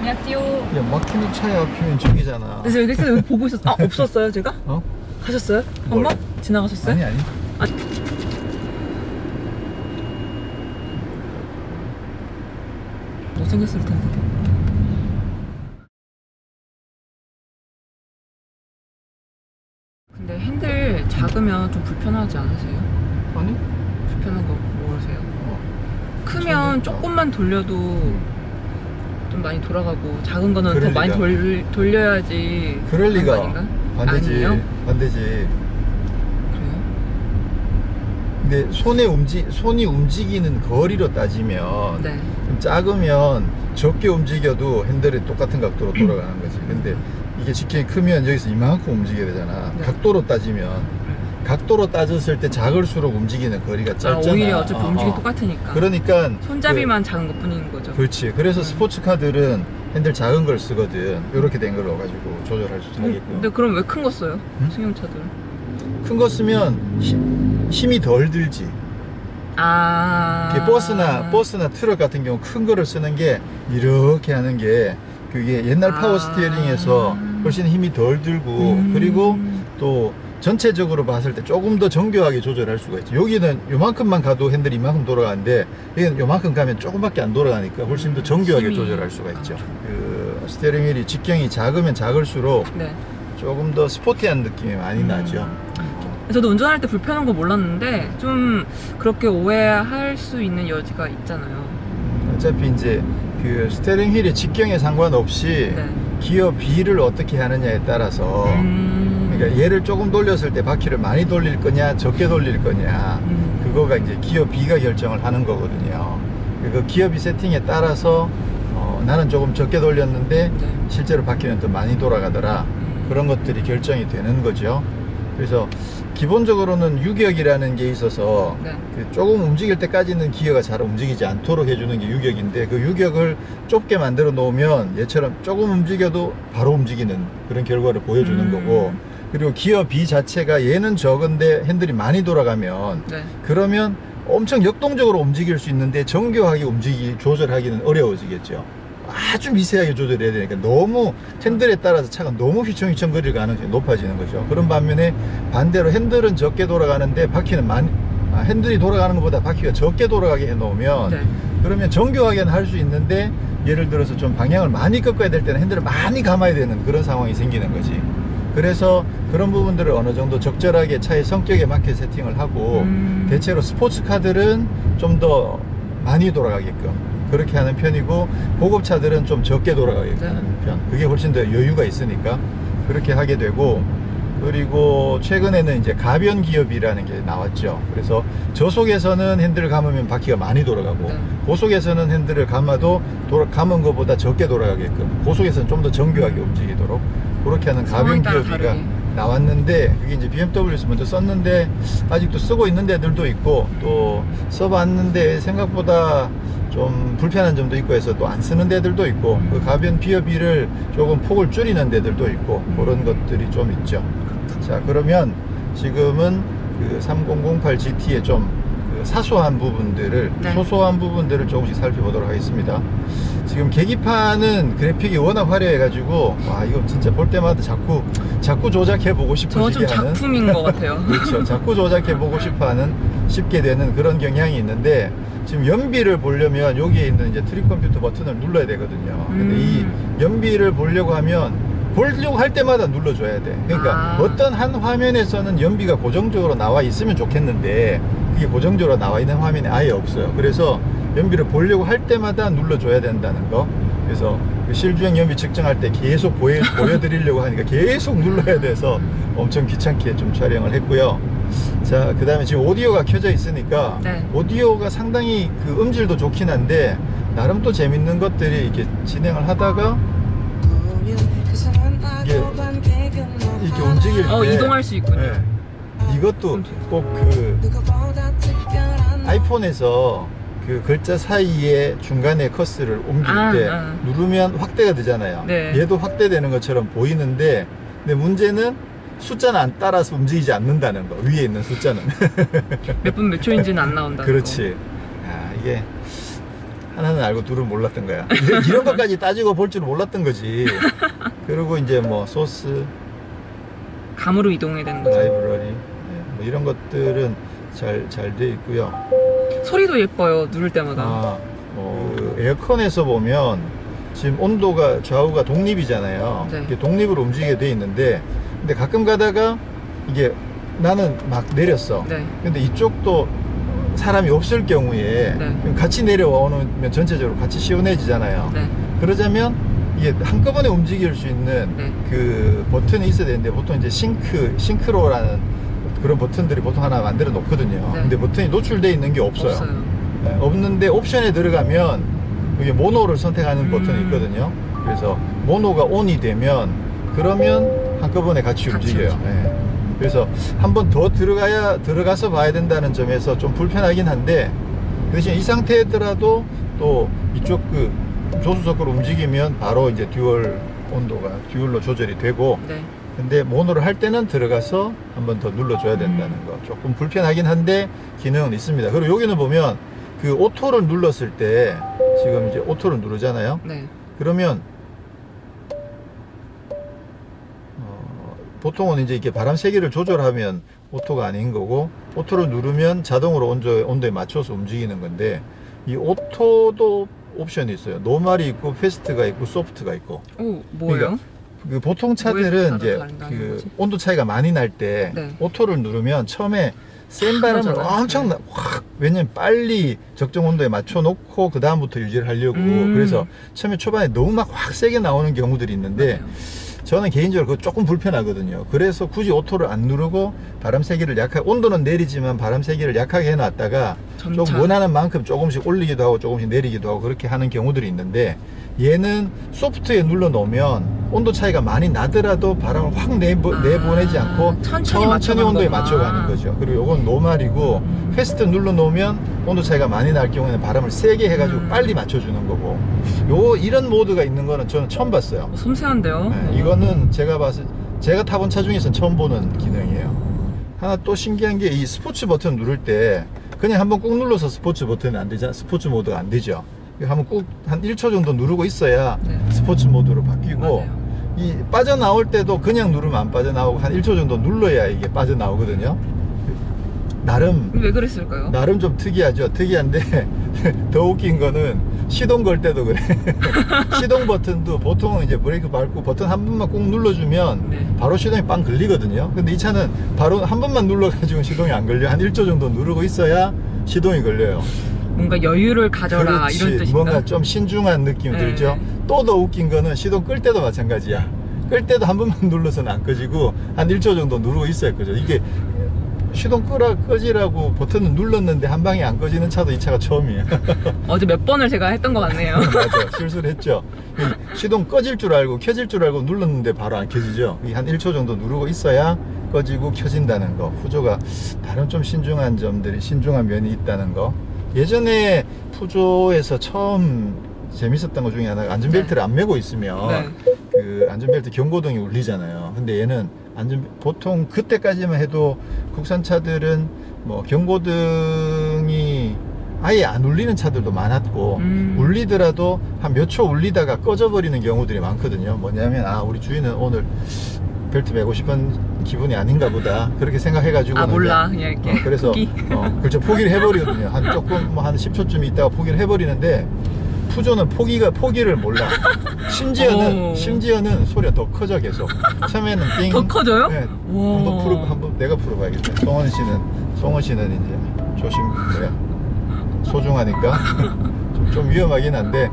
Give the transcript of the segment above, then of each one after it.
안녕하세요. 야, 막히는 차에 앞이면 저기잖아. 그래서 여기 보고 있었어. 아, 없었어요, 제가? 어? 가셨어요? 뭘? 한번? 지나가셨어요? 아니 아니. 아, 못생겼을 텐데. 근데 핸들 작으면 좀 불편하지 않으세요? 아니? 불편한 거 모르세요? 크면 괜찮네. 조금만 돌려도 좀 많이 돌아가고, 작은 거는 그럴 더 많이 리가. 돌려야지. 그럴 그런 거 리가. 아닌가? 반대지. 아니에요? 반대지. 그래요? 근데 손이 움직이는 거리로 따지면 네. 좀 작으면 적게 움직여도 핸들이 똑같은 각도로 돌아가는 거지. 근데 이게 직경이 크면 여기서 이만큼 움직여야 되잖아. 네. 각도로 따졌을 때 작을수록 움직이는 거리가 아, 짧잖아. 오히려 어차피 움직이 똑같으니까. 그러니까 손잡이만 작은 것 뿐인 거죠. 그렇지. 그래서 스포츠카들은 핸들 작은 걸 쓰거든. 이렇게 된 걸 넣어가지고 조절할 수 있게끔. 근데 그럼 왜 큰 거 써요? 응? 승용차들. 큰 거 쓰면 힘이 덜 들지. 아. 이렇게 버스나 트럭 같은 경우 큰 거를 쓰는 게 이렇게 하는 게 그게 옛날 파워 스티어링에서 훨씬 힘이 덜 들고 그리고 또 전체적으로 봤을 때 조금 더 정교하게 조절할 수가 있죠. 여기는 요만큼만 가도 핸들이 이만큼 돌아가는데 여기는 요만큼 가면 조금밖에 안 돌아가니까 훨씬 더 정교하게 조절할 수가 있죠. 그 스티어링 휠이 직경이 작으면 작을수록 네. 조금 더 스포티한 느낌이 많이 나죠. 저도 운전할 때 불편한 거 몰랐는데 좀 그렇게 오해할 수 있는 여지가 있잖아요. 어차피 이제 그 스티어링 휠의 직경에 상관없이 네. 기어 B를 어떻게 하느냐에 따라서 그러니까 얘를 조금 돌렸을 때 바퀴를 많이 돌릴 거냐 적게 돌릴 거냐 그거가 이제 기어 B가 결정을 하는 거거든요. 그 기어 B 세팅에 따라서 나는 조금 적게 돌렸는데 네. 실제로 바퀴는 더 많이 돌아가더라. 그런 것들이 결정이 되는 거죠. 그래서 기본적으로는 유격이라는 게 있어서 네. 그 조금 움직일 때까지는 기어가 잘 움직이지 않도록 해주는 게 유격인데 그 유격을 좁게 만들어 놓으면 얘처럼 조금 움직여도 바로 움직이는 그런 결과를 보여주는 거고, 그리고 기어 B 자체가 얘는 적은데 핸들이 많이 돌아가면 네. 그러면 엄청 역동적으로 움직일 수 있는데 정교하게 조절하기는 어려워지겠죠. 아주 미세하게 조절해야 되니까 너무 핸들에 따라서 차가 너무 휘청휘청 거릴 가능성이 높아지는 거죠. 그런 반면에 반대로 핸들은 적게 돌아가는데 바퀴는 핸들이 돌아가는 것보다 바퀴가 적게 돌아가게 해 놓으면 네. 그러면 정교하게는 할 수 있는데 예를 들어서 좀 방향을 많이 꺾어야 될 때는 핸들을 많이 감아야 되는 그런 상황이 생기는 거지. 그래서 그런 부분들을 어느 정도 적절하게 차의 성격에 맞게 세팅을 하고 대체로 스포츠카들은 좀 더 많이 돌아가게끔 그렇게 하는 편이고 고급차들은 좀 적게 돌아가게끔 네. 하는 편. 그게 훨씬 더 여유가 있으니까 그렇게 하게 되고, 그리고 최근에는 이제 가변 기업이라는 게 나왔죠. 그래서 저속에서는 핸들을 감으면 바퀴가 많이 돌아가고 네. 고속에서는 핸들을 감아도 감은 것보다 적게 돌아가게끔, 고속에서는 좀 더 정교하게 움직이도록 그렇게 하는 가변 기업이가 다르게 나왔는데, 그게 이제 BMW에서 먼저 썼는데 아직도 쓰고 있는 데들도 있고 또 써봤는데 생각보다 좀 불편한 점도 있고 해서 또 안 쓰는 데들도 있고, 그 가변 기어비를 조금 폭을 줄이는 데들도 있고 그런 것들이 좀 있죠. 자, 그러면 지금은 그 3008 GT의 좀 그 사소한 부분들을 네. 소소한 부분들을 조금씩 살펴보도록 하겠습니다. 지금 계기판은 그래픽이 워낙 화려해 가지고 와, 이거 진짜 볼 때마다 자꾸 조작해 보고 저거 싶어지게 좀 하는 작품인 것 같아요. 그렇죠. 자꾸 조작해 보고 싶어하는 쉽게 되는 그런 경향이 있는데, 지금 연비를 보려면 여기에 있는 이제 트릭 컴퓨터 버튼을 눌러야 되거든요. 근데 이 연비를 보려고 할 때마다 눌러줘야 돼. 그러니까 어떤 한 화면에서는 연비가 고정적으로 나와 있으면 좋겠는데 그게 고정적으로 나와 있는 화면이 아예 없어요. 그래서 연비를 보려고 할 때마다 눌러줘야 된다는 거. 그래서 그 실주행 연비 측정할 때 계속 보여드리려고 하니까 계속 눌러야 돼서 엄청 귀찮게 좀 촬영을 했고요. 자, 그 다음에 지금 오디오가 켜져 있으니까 네. 오디오가 상당히 그 음질도 좋긴 한데 나름 또 재밌는 것들이 이렇게 진행을 하다가 이렇게 움직일 때 이동할 수 있군요. 네, 이것도 꼭 그 아이폰에서 그 글자 사이에 중간에 커서를 옮길 때 누르면 확대가 되잖아요. 네. 얘도 확대되는 것처럼 보이는데, 근데 문제는 숫자는 안 따라서 움직이지 않는다는 거. 위에 있는 숫자는 몇 분 몇 초인지는 안 나온다. 그렇지. 아, 이게 하나는 알고 둘은 몰랐던 거야. 이런 것까지 따지고 볼 줄은 몰랐던 거지. 그리고 이제 뭐 소스, 감으로 이동해야 되는 거죠. 라이브러리, 네, 뭐 이런 것들은 잘 돼 있고요. 소리도 예뻐요. 누를 때마다. 그 에어컨에서 보면 지금 온도가 좌우가 독립이잖아요. 네. 이게 독립으로 움직이게 돼 있는데, 근데 가끔 가다가 이게 나는 막 내렸어. 네. 근데 이쪽도 사람이 없을 경우에 네. 그럼 같이 내려오면 전체적으로 같이 시원해지잖아요. 네. 그러자면 이게 한꺼번에 움직일 수 있는 네. 그 버튼이 있어야 되는데, 보통 이제 싱크로라는 그런 버튼들이 보통 하나 만들어 놓거든요. 네. 근데 버튼이 노출되어 있는 게 없어요. 네, 없는데 옵션에 들어가면 이게 모노를 선택하는 버튼이 있거든요. 그래서 모노가 ON이 되면 그러면 한꺼번에 같이 움직여요. 네. 그래서 한 번 더 들어가서 봐야 된다는 점에서 좀 불편하긴 한데, 그 대신 이 상태더라도 또 이쪽 그 조수석으로 움직이면 바로 이제 듀얼 온도가 듀얼로 조절이 되고, 네. 근데 모노를 할 때는 들어가서 한 번 더 눌러줘야 된다는 거. 조금 불편하긴 한데 기능은 있습니다. 그리고 여기는 보면 그 오토를 눌렀을 때, 지금 이제 오토를 누르잖아요. 네. 그러면 보통은 이제 이렇게 바람 세기를 조절하면 오토가 아닌 거고, 오토를 누르면 자동으로 온도에 맞춰서 움직이는 건데, 이 오토도 옵션이 있어요. 노멀이 있고 패스트가 있고 소프트가 있고. 오, 뭐예요? 그러니까 그 보통 차들은 이제 다른다는 그 거지? 온도 차이가 많이 날 때 네. 오토를 누르면 처음에 센 바람을 그러잖아요. 엄청 확, 왜냐면 빨리 적정 온도에 맞춰 놓고 그 다음부터 유지를 하려고. 그래서 처음에 초반에 너무 막 확 세게 나오는 경우들이 있는데, 맞아요. 저는 개인적으로 그거 조금 불편하거든요. 그래서 굳이 오토를 안 누르고 바람 세기를 약하게, 온도는 내리지만 바람 세기를 약하게 해놨다가 좀 점차. 원하는 만큼 조금씩 올리기도 하고 조금씩 내리기도 하고 그렇게 하는 경우들이 있는데, 얘는 소프트에 눌러 놓으면 온도 차이가 많이 나더라도 바람을 확 내보내지 않고 천천히 온도에 맞춰가는 맞춰가는 거죠. 그리고 이건 노멀이고, 패스트 눌러 놓으면 온도 차이가 많이 날 경우에는 바람을 세게 해가지고 빨리 맞춰주는 거고, 이런 모드가 있는 거는 저는 처음 봤어요. 섬세한데요? 네, 이거는 제가 타본 차 중에서는 처음 보는 기능이에요. 하나 또 신기한 게, 이 스포츠 버튼 누를 때 그냥 한번 꾹 눌러서 스포츠 버튼이 안 되잖아. 스포츠 모드가 안 되죠. 이거 한번 꾹 한 1초 정도 누르고 있어야 네. 스포츠 모드로 바뀌고, 맞아요. 이 빠져나올 때도 그냥 누르면 안 빠져나오고 한 1초 정도 눌러야 이게 빠져나오거든요. 왜 그랬을까요? 나름 좀 특이하죠. 특이한데 더 웃긴 거는 시동 걸 때도 그래. 시동 버튼도 보통은 이제 브레이크 밟고 버튼 한 번만 꾹 눌러주면 네. 바로 시동이 빵 걸리거든요. 근데 이 차는 바로 한 번만 눌러가지고 시동이 안 걸려. 한 1초 정도 누르고 있어야 시동이 걸려요. 뭔가 여유를 가져라 그렇지. 이런 뜻인가? 뭔가 좀 신중한 느낌이 네. 들죠. 또 더 웃긴 거는 시동 끌 때도 마찬가지야. 끌 때도 한 번만 눌러서는 안 꺼지고 한 1초 정도 누르고 있어야 꺼져. 이게 시동 끄지라고 버튼을 눌렀는데 한 방에 안 꺼지는 차도 이 차가 처음이에요. 어제 몇 번을 제가 했던 것 같네요. 맞아, 실수를 했죠. 시동 꺼질 줄 알고 켜질 줄 알고 눌렀는데 바로 안 켜지죠. 한 1초 정도 누르고 있어야 꺼지고 켜진다는 거. 푸조가 다른 좀 신중한 면이 있다는 거. 예전에 푸조에서 처음 재밌었던 것 중에 하나가 안전벨트를 안 매고 있으면 네. 그 안전벨트 경고등이 울리잖아요. 근데 얘는 보통 그때까지만 해도 국산 차들은 뭐 경고등이 아예 안 울리는 차들도 많았고, 울리더라도 한 몇 초 울리다가 꺼져버리는 경우들이 많거든요. 뭐냐면 우리 주인은 오늘 벨트 매고 싶은 기분이 아닌가 보다, 그렇게 생각해가지고 몰라 그냥 이렇게 그래서 포기. 그렇죠, 포기를 해버리거든요. 한 조금 뭐 한 10초쯤 있다가 포기를 해버리는데, 푸조는 포기를 몰라. 심지어는 소리가 더 커져 계속. 처음에는 띵. 더 커져요? 네. 와. 한번 내가 풀어봐야겠네. 송원 씨는 이제 소중하니까 좀 위험하긴 한데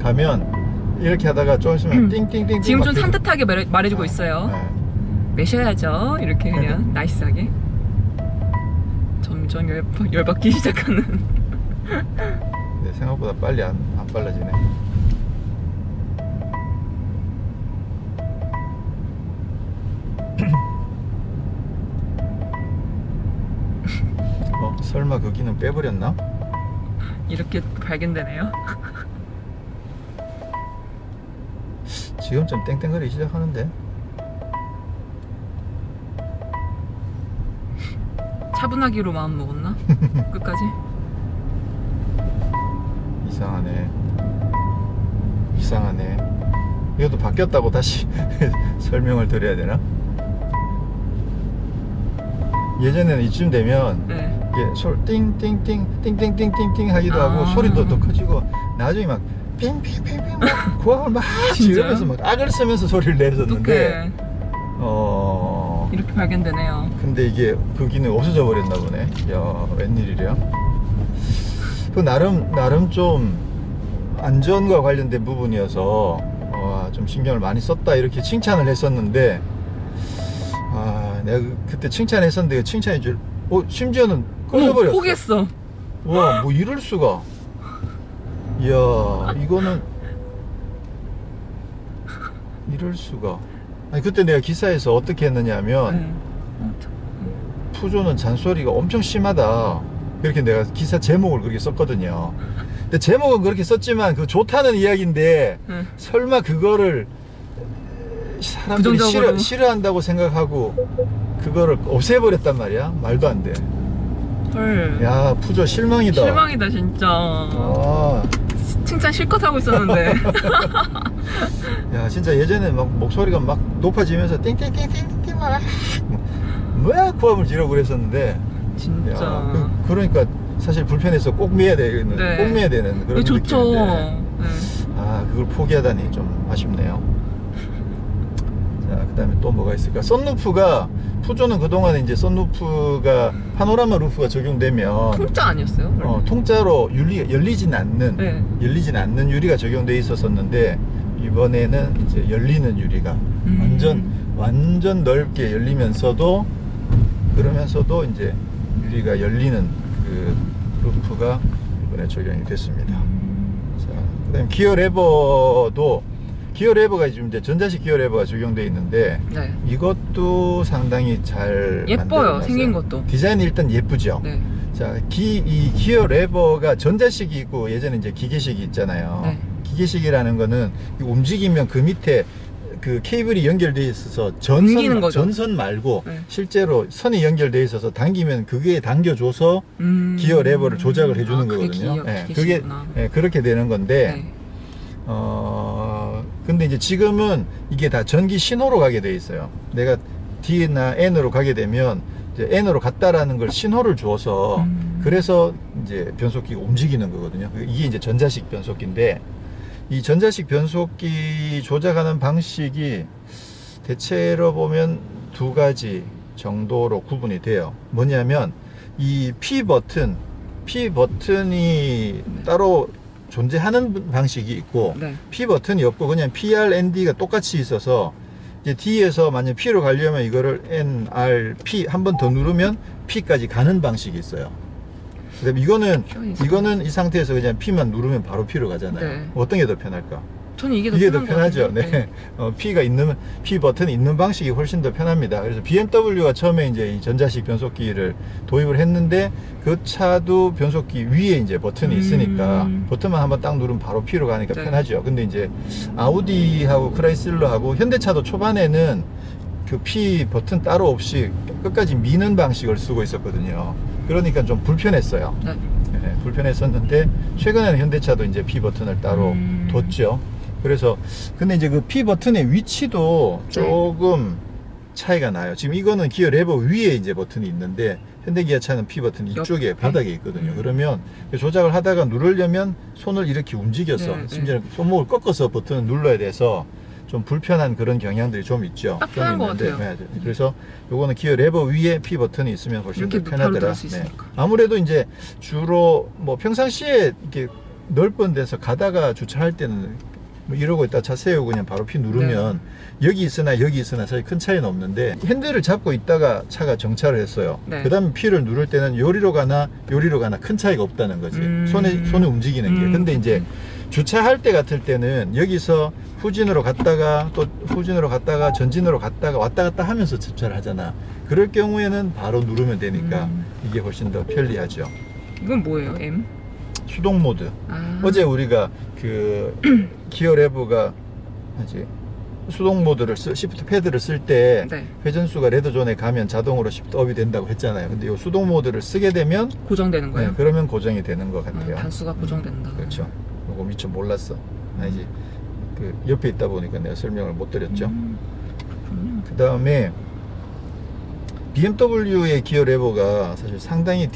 가면 이렇게 하다가 좀 있으면 띵띵띵. 지금 좀 산뜻하게 말해주고 있어요. 네. 매셔야죠. 이렇게 그냥 나이스하게. 점점 열받기 시작하는. 네, 생각보다 빨리 안 빨라지네. 설마 그 기능 빼버렸나? 이렇게 발견되네요. 지금쯤 땡땡거리기 시작하는데. 차분하기로 마음 먹었나? 끝까지? 이상하네. 이상하네. 이것도 바뀌었다고 다시 설명을 드려야 되나? 예전에는 이쯤 되면 네. 이게 솔 띵띵띵 띵띵띵띵띵 하기도 하고 소리도 더 커지고 나중에 막 핑핑핑핑 막 고함을 막 지르면서 막 악을 쓰면서 소리를 내줬는데 이렇게 발견되네요. 근데 이게 그 기능이 없어져 버렸나 보네. 야, 웬일이랴. 그 나름 좀 안전과 관련된 부분이어서 좀 신경을 많이 썼다 이렇게 칭찬을 했었는데 내가 그때 칭찬했었는데 칭찬인 줄 심지어는 꺼져버렸어. 포기했어. 와, 뭐 이럴 수가. 이야, 이거는 이럴 수가. 아니 그때 내가 기사에서 어떻게 했느냐 하면 푸조는 잔소리가 엄청 심하다 그렇게 내가 기사 제목을 그렇게 썼거든요. 근데 제목은 그렇게 썼지만 그 좋다는 이야기인데 설마 그거를 사람들이 부정적으로. 싫어한다고 생각하고 그거를 없애버렸단 말이야. 말도 안 돼. 헐. 야, 푸조 실망이다. 실망이다 진짜. 칭찬 실컷 하고 있었는데. 야, 진짜 예전에 막 목소리가 막 높아지면서 띵띵띵띵띵 막 뭐야 고함을 지르고 그랬었는데 진짜. 야, 그러니까 사실 불편해서 꼭 매야 되는 네. 꼭 매야 되는 그런 좋죠. 느낌인데 네. 그걸 포기하다니 좀 아쉽네요. 자, 그 다음에 또 뭐가 있을까? 썬루프가 푸조는 그동안에 이제 썬루프가 파노라마 루프가 적용되면 통짜 아니었어요? 원래? 통짜로 열리진 않는 네. 열리진 않는 유리가 적용돼 있었었는데 이번에는 이제 열리는 유리가 완전 넓게 열리면서도 그러면서도 이제 유리가 열리는 그 루프가 이번에 적용이 됐습니다. 자, 그다음에 기어 레버가 지금 이제 전자식 기어 레버가 적용되어 있는데 네. 이것도 상당히 잘 예뻐요. 만들어놨어요. 생긴 것도. 디자인이 일단 예쁘죠. 네. 자, 이 기어 레버가 전자식이 있고 예전에 이제 기계식이 있잖아요. 네. 기계식이라는 거는 움직이면 그 밑에 그 케이블이 연결되어 있어서 당기는 거죠. 전선 말고 네. 실제로 선이 연결되어 있어서 당기면 그게 당겨줘서 기어 레버를 조작을 해주는 거거든요. 그게 그렇게 되는 건데 네. 근데 이제 지금은 이게 다 전기 신호로 가게 돼 있어요. 내가 D나 N으로 가게 되면 이제 N으로 갔다라는 걸 신호를 줘서 그래서 이제 변속기가 움직이는 거거든요. 이게 이제 전자식 변속기인데 이 전자식 변속기 조작하는 방식이 대체로 보면 두 가지 정도로 구분이 돼요. 뭐냐면 이 P 버튼이 따로 존재하는 방식이 있고 네. P 버튼이 없고 그냥 PRND가 똑같이 있어서 이제 D에서 만약 P로 가려면 이거를 NR, P 한 번 더 누르면 P까지 가는 방식이 있어요. 그다음에 이거는 이 상태에서 그냥 P만 누르면 바로 P로 가잖아요. 네. 어떤 게 더 편할까? 저는 이게 더 편하죠. 네. P 버튼이 있는 방식이 훨씬 더 편합니다. 그래서 BMW가 처음에 이제 이 전자식 변속기를 도입을 했는데 그 차도 변속기 위에 이제 버튼이 있으니까 버튼만 한번 딱 누르면 바로 P로 가니까 네. 편하죠. 근데 이제 아우디하고 크라이슬러하고 현대차도 초반에는 그 P 버튼 따로 없이 끝까지 미는 방식을 쓰고 있었거든요. 그러니까 좀 불편했어요. 네. 네, 불편했었는데 최근에는 현대차도 이제 P 버튼을 따로 뒀죠. 그래서 근데 이제 그 P 버튼의 위치도 조금 차이가 나요. 지금 이거는 기어 레버 위에 이제 버튼이 있는데 현대기아차는 P 버튼 이쪽에 바닥에 있거든요. 그러면 조작을 하다가 누르려면 손을 이렇게 움직여서 심지어 손목을 꺾어서 버튼을 눌러야 돼서 좀 불편한 그런 경향들이 좀 있죠. 딱 편한 것 같아요. 네, 그래서 요거는 기어 레버 위에 P 버튼이 있으면 훨씬 더 편하더라. 네. 있으니까. 아무래도 이제 주로 뭐 평상시에 이렇게 넓은 데서 가다가 주차할 때는 뭐 이러고 있다 차 세우고 그냥 바로 P 누르면 여기 있으나 사실 큰 차이는 없는데 핸들을 잡고 있다가 차가 정차를 했어요. 그 다음에 P를 누를 때는 요리로 가나 큰 차이가 없다는 거지. 손에 움직이는 게. 근데 이제 주차할 때 같을 때는 여기서 후진으로 갔다가 또 후진으로 갔다가 전진으로 갔다가 왔다 갔다 하면서 주차를 하잖아. 그럴 경우에는 바로 누르면 되니까 이게 훨씬 더 편리하죠. 이건 뭐예요? M? 수동 모드. 어제 우리가 그 기어 레버가 수동 모드를 시프트 패드를 쓸 때 회전수가 레드존에 가면 자동으로 시프트 업이 된다고 했잖아요. 근데 이 수동 모드를 쓰게 되면 고정되는 거예요? 네, 그러면 고정이 되는 것 같아요. 단수가 고정된다. 그렇죠. 하고 미처 몰랐어. 아니지. 그 옆에 있다 보니까 내가 설명을 못 드렸죠. 그렇군요. 그 다음에 BMW의 기어 레버가 사실 상당히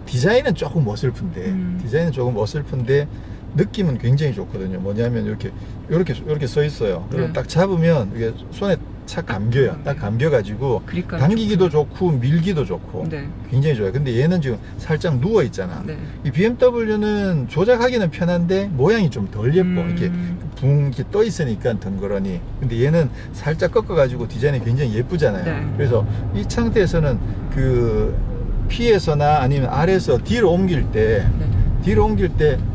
디자인은 조금 어설픈데 느낌은 굉장히 좋거든요. 뭐냐면 이렇게 써 있어요. 그리고 네. 딱 잡으면 이게 손에 착 감겨요. 딱 감겨가지고 당기기도 좋고 밀기도 좋고 네. 굉장히 좋아요. 근데 얘는 지금 살짝 누워 있잖아. 네. 이 BMW는 조작하기는 편한데 모양이 좀 덜 예뻐. 이렇게 붕 이렇게 떠 있으니까 덩그러니. 근데 얘는 살짝 꺾어가지고 디자인이 굉장히 예쁘잖아요. 네. 그래서 이 상태에서는 그 P에서나 아니면 R에서 D로 옮길 때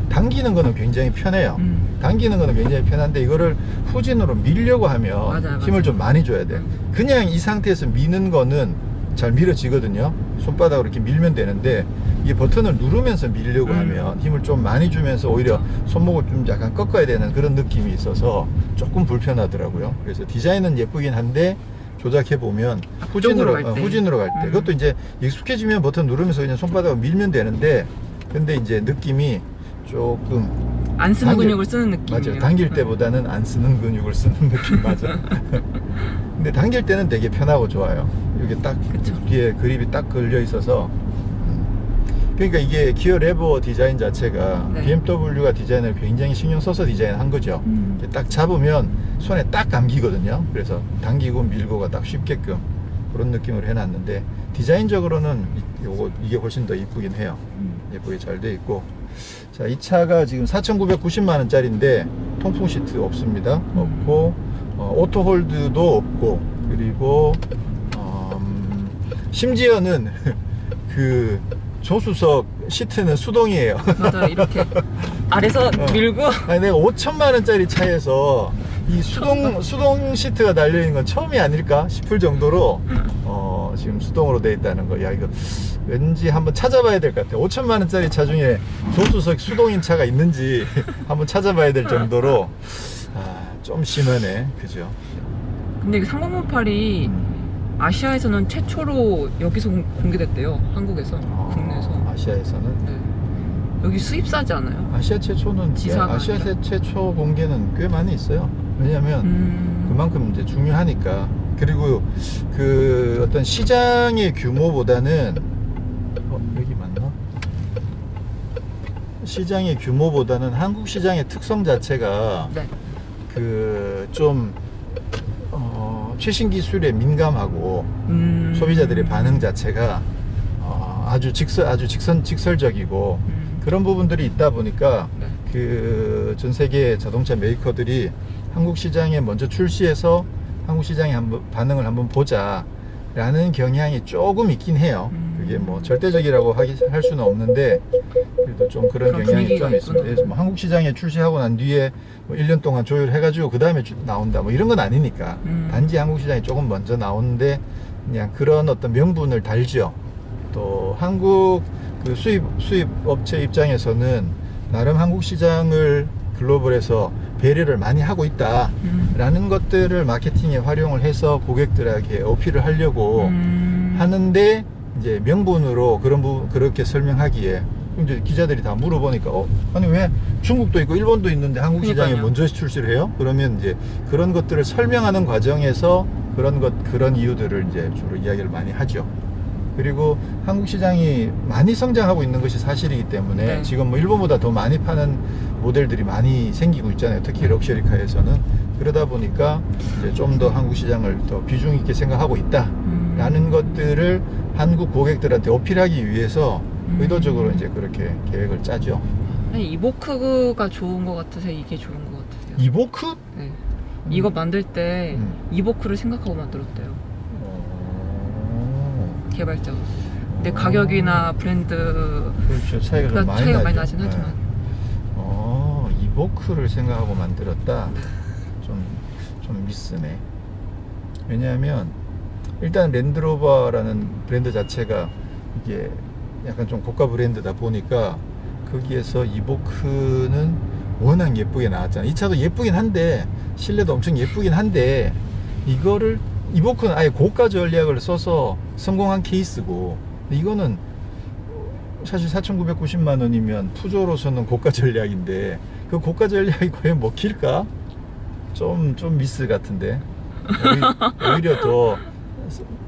당기는 거는 굉장히 편해요. 당기는 거는 굉장히 편한데 이거를 후진으로 밀려고 하면 맞아요. 힘을 좀 많이 줘야 돼. 그냥 이 상태에서 미는 거는 잘 밀어지거든요. 손바닥으로 이렇게 밀면 되는데 이 버튼을 누르면서 밀려고 하면 힘을 좀 많이 주면서 오히려 손목을 좀 약간 꺾어야 되는 그런 느낌이 있어서 조금 불편하더라고요. 그래서 디자인은 예쁘긴 한데 조작해 보면 후진으로 갈 때 그것도 이제 익숙해지면 버튼 누르면서 그냥 손바닥으로 밀면 되는데 근데 이제 느낌이 조금 안 쓰는 근육을 쓰는 느낌이에요. 맞아요. 당길 때보다는 안 쓰는 근육을 쓰는 느낌 맞아. 근데 당길 때는 되게 편하고 좋아요. 이게 딱 뒤에 그립이 딱 걸려 있어서 그러니까 이게 기어 레버 디자인 자체가 네. BMW가 디자인을 굉장히 신경 써서 디자인한 거죠. 이렇게 딱 잡으면 손에 딱 감기거든요. 그래서 당기고 밀고가 딱 쉽게끔 그런 느낌으로 해놨는데 디자인적으로는 이게 훨씬 더 이쁘긴 해요. 예쁘게 잘 돼 있고. 자, 이 차가 지금 4,990만 원짜리인데 통풍 시트 없습니다. 없고 오토 홀드도 없고 그리고 심지어는 그 조수석 시트는 수동이에요. 맞아요. 이렇게 아래서 밀고. 아니 내가 5천만 원짜리 차에서 이 수동 시트가 달려있는 건 처음이 아닐까 싶을 정도로 지금 수동으로 되어 있다는 거. 야, 이거 왠지 한번 찾아봐야 될 것 같아. 5천만 원짜리 차 중에 조수석 수동인 차가 있는지 한번 찾아봐야 될 정도로 좀 심하네. 그죠? 근데 이게 3008이 아시아에서는 최초로 여기서 공개됐대요. 한국에서. 국내에서. 아시아에서는? 네. 여기 수입사지 않아요? 아시아 최초는 아시아 최초 공개는 꽤 많이 있어요. 왜냐면 그만큼 이제 중요하니까. 그리고 그 어떤 시장의 규모보다는 여기 맞나? 시장의 규모보다는 한국 시장의 특성 자체가 네. 그 좀 최신 기술에 민감하고 소비자들의 반응 자체가 아주 직설적이고 그런 부분들이 있다 보니까 네. 그 전 세계 자동차 메이커들이 한국 시장에 먼저 출시해서 한국 시장의 반응을 한번 보자 라는 경향이 조금 있긴 해요. 그게 뭐 절대적이라고 할 수는 없는데 그래도 좀 그런 경향이 좀 있습니다. 뭐 한국 시장에 출시하고 난 뒤에 뭐 1년 동안 조율해가지고 그 다음에 나온다 뭐 이런 건 아니니까 단지 한국 시장이 조금 먼저 나오는데 그냥 그런 어떤 명분을 달죠. 또 한국 그 수입 업체 입장에서는 나름 한국 시장을 글로벌에서 배려를 많이 하고 있다 라는 것들을 마케팅에 활용을 해서 고객들에게 어필을 하려고 하는데 이제 명분으로 그렇게 설명하기에 이제 기자들이 다 물어보니까 아니 왜 중국도 있고 일본도 있는데 한국 시장에 먼저 출시를 해요? 그러면 이제 그런 것들을 설명하는 과정에서 그런 이유들을 이제 주로 이야기를 많이 하죠. 그리고 한국 시장이 많이 성장하고 있는 것이 사실이기 때문에 네. 지금 뭐 일본보다 더 많이 파는 모델들이 많이 생기고 있잖아요. 특히 럭셔리카에서는. 그러다 보니까 이제 좀 더 한국 시장을 더 비중 있게 생각하고 있다라는 것들을 한국 고객들한테 어필하기 위해서 의도적으로 이제 그렇게 계획을 짜죠. 이보크가 좋은 것 같아서 이게 좋은 것 같아요. 이보크? 네. 이거 만들 때 이보크를 생각하고 만들었대요. 개발자가. 근데 가격이나 브랜드 그렇죠. 차이가 많이 나진 하지만 이보크를 생각하고 만들었다. 좀 미스네. 왜냐하면 일단 랜드로버라는 브랜드 자체가 이게 약간 좀 고가 브랜드다 보니까 거기에서 이보크는 워낙 예쁘게 나왔잖아. 이 차도 예쁘긴 한데 실내도 엄청 예쁘긴 한데 이보크는 아예 고가 전략을 써서 성공한 케이스고 이거는 사실 4,990만 원이면 푸조로서는 고가 전략인데 그 고가 전략이 과연 먹힐까? 좀 미스 같은데 오히려 더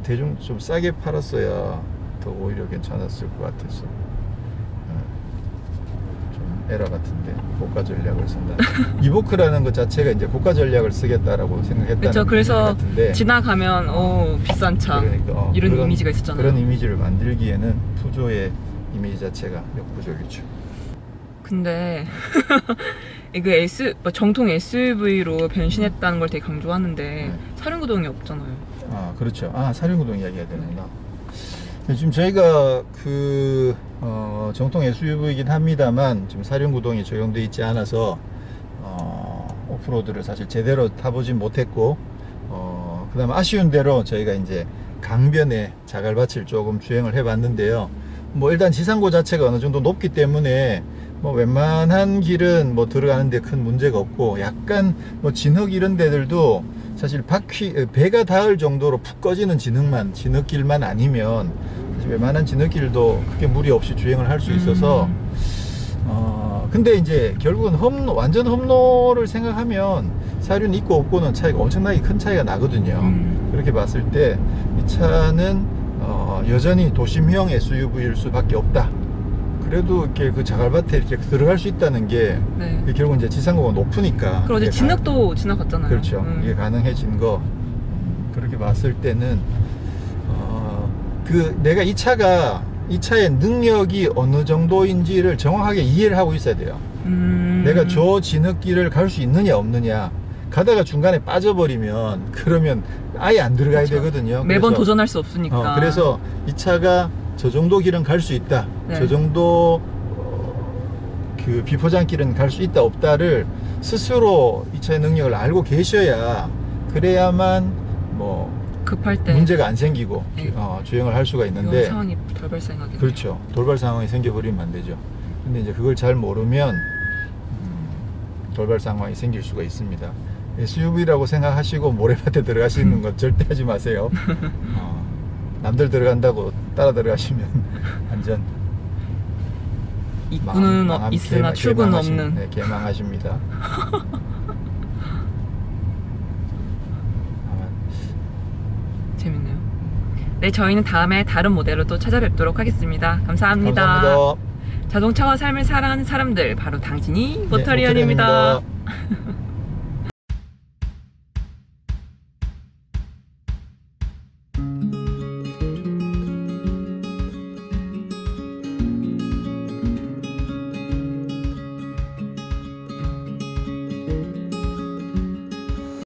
대중 좀 싸게 팔았어야 더 오히려 괜찮았을 것 같아서 좀 에러 같은데 고가 전략을 쓴다. 이보크라는 것 자체가 이제 고가 전략을 쓰겠다라고 생각했다는 그렇죠. 그래서 같은데 지나가면 비싼 차 그러니까 이런 그런, 이미지가 있었잖아요. 그런 이미지를 만들기에는 푸조의 이미지 자체가 역부족이죠. 근데 이게 정통 SUV로 변신했다는 걸 되게 강조하는데 네. 사륜구동이 없잖아요. 아 그렇죠. 아 사륜구동 이야기해야 되는구나. 지금 저희가 정통 SUV이긴 합니다만 지금 사륜구동이 적용되어 있지 않아서 오프로드를 사실 제대로 타보진 못했고 그 다음에 아쉬운 대로 저희가 이제 강변에 자갈밭을 조금 주행을 해봤는데요. 뭐 일단 지상고 자체가 어느 정도 높기 때문에 뭐 웬만한 길은 뭐 들어가는데 큰 문제가 없고 약간 뭐 진흙 이런 데들도 사실 배가 닿을 정도로 푹 꺼지는 진흙길만 아니면 웬만한 진흙길도 크게 무리 없이 주행을 할 수 있어서 근데 이제 결국은 완전 험로를 생각하면 사륜 있고 없고는 차이가 엄청나게 큰 차이가 나거든요. 그렇게 봤을 때 이 차는 여전히 도심형 SUV일 수밖에 없다. 그래도 이렇게 그 자갈밭에 이렇게 들어갈 수 있다는 게 네. 결국 이제 지상고가 높으니까. 그리고 이제 진흙도 지나갔잖아요. 그렇죠. 이게 가능해진 거. 그렇게 봤을 때는 내가 이 차의 능력이 어느 정도인지를 정확하게 이해를 하고 있어야 돼요. 내가 저 진흙길을 갈 수 있느냐 없느냐. 가다가 중간에 빠져버리면 그러면 아예 안 들어가야 그렇죠. 되거든요. 매번 그래서, 도전할 수 없으니까. 그래서 이 차가 저 정도 길은 갈 수 있다. 네. 저 정도 그 비포장길은 갈 수 있다 없다를 스스로 이 차의 능력을 알고 계셔야 그래야만 뭐 급할 때 문제가 안 생기고 네. 주행을 할 수가 이런 있는데 상황이 덜 발생하게. 그렇죠. 돌발 상황이 생겨버리면 안 되죠. 근데 이제 그걸 잘 모르면 돌발 상황이 생길 수가 있습니다. SUV라고 생각하시고 모래밭에 들어가시는 건 절대 하지 마세요. 남들 들어간다고 따라 들어가시면 완전 입구는 있으나 출구는 없는. 네, 개망하십니다. 재밌네요. 네, 저희는 다음에 다른 모델로 또 찾아뵙도록 하겠습니다. 감사합니다. 감사합니다. 자동차와 삶을 사랑하는 사람들, 바로 당진이 모터리언입니다. 모터리언입니다.